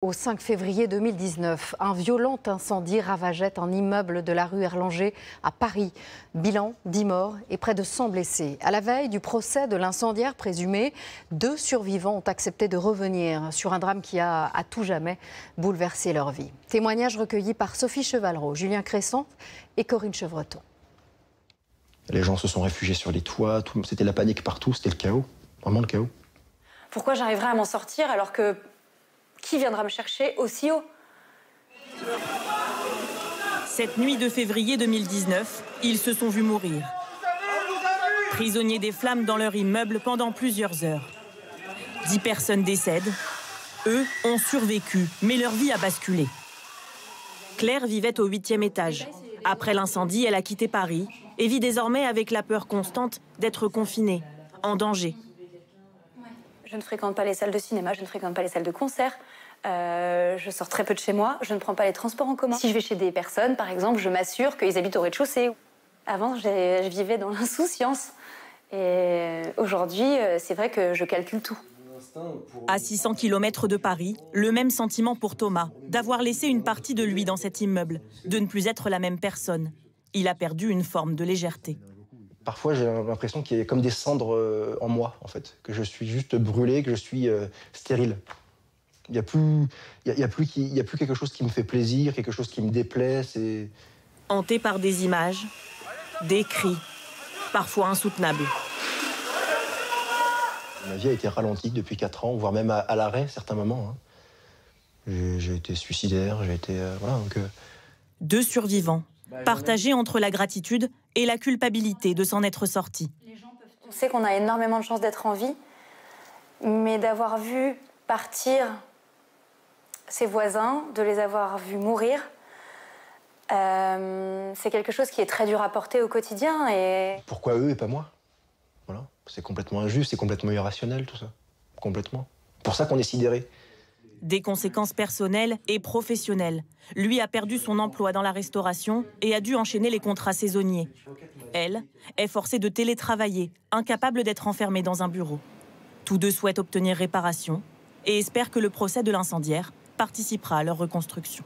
Au 5 février 2019, un violent incendie ravageait un immeuble de la rue Erlanger à Paris. Bilan 10 morts et près de 100 blessés. À la veille du procès de l'incendiaire présumé, 2 survivants ont accepté de revenir sur un drame qui a à tout jamais bouleversé leur vie. Témoignages recueillis par Sophie Chevalreau, Julien Crescent et Corinne Chevreton. Les gens se sont réfugiés sur les toits, c'était la panique partout, c'était le chaos, vraiment le chaos. Pourquoi j'arriverai à m'en sortir alors que... Qui viendra me chercher aussi haut? Cette nuit de février 2019, ils se sont vus mourir. Prisonniers des flammes dans leur immeuble pendant plusieurs heures. 10 personnes décèdent. Eux ont survécu, mais leur vie a basculé. Claire vivait au 8e étage. Après l'incendie, elle a quitté Paris et vit désormais avec la peur constante d'être confinée, en danger. Je ne fréquente pas les salles de cinéma, je ne fréquente pas les salles de concert. Je sors très peu de chez moi, je ne prends pas les transports en commun. Si je vais chez des personnes, par exemple, je m'assure qu'ils habitent au rez-de-chaussée. Avant, je vivais dans l'insouciance. Et aujourd'hui, c'est vrai que je calcule tout. À 600 km de Paris, le même sentiment pour Thomas, d'avoir laissé une partie de lui dans cet immeuble, de ne plus être la même personne. Il a perdu une forme de légèreté. Parfois, j'ai l'impression qu'il y a comme des cendres en moi, en fait, que je suis juste brûlé, que je suis stérile. Il n'y a plus quelque chose qui me fait plaisir, quelque chose qui me déplaît. Hanté par des images, des cris, parfois insoutenables. Ma vie a été ralentie depuis 4 ans, voire même à l'arrêt, certains moments. J'ai été suicidaire, j'ai été... voilà, donc, 2 survivants, partagés entre la gratitude et la culpabilité de s'en être sortis. On sait qu'on a énormément de chance d'être en vie, mais d'avoir vu partir ses voisins, de les avoir vus mourir, c'est quelque chose qui est très dur à porter au quotidien. Et... Pourquoi eux et pas moi? Voilà. C'est complètement injuste, c'est complètement irrationnel tout ça. Complètement. Pour ça qu'on est sidéré. Des conséquences personnelles et professionnelles. Lui a perdu son emploi dans la restauration et a dû enchaîner les contrats saisonniers. Elle est forcée de télétravailler, incapable d'être enfermée dans un bureau. Tous 2 souhaitent obtenir réparation et espèrent que le procès de l'incendiaire participera à leur reconstruction.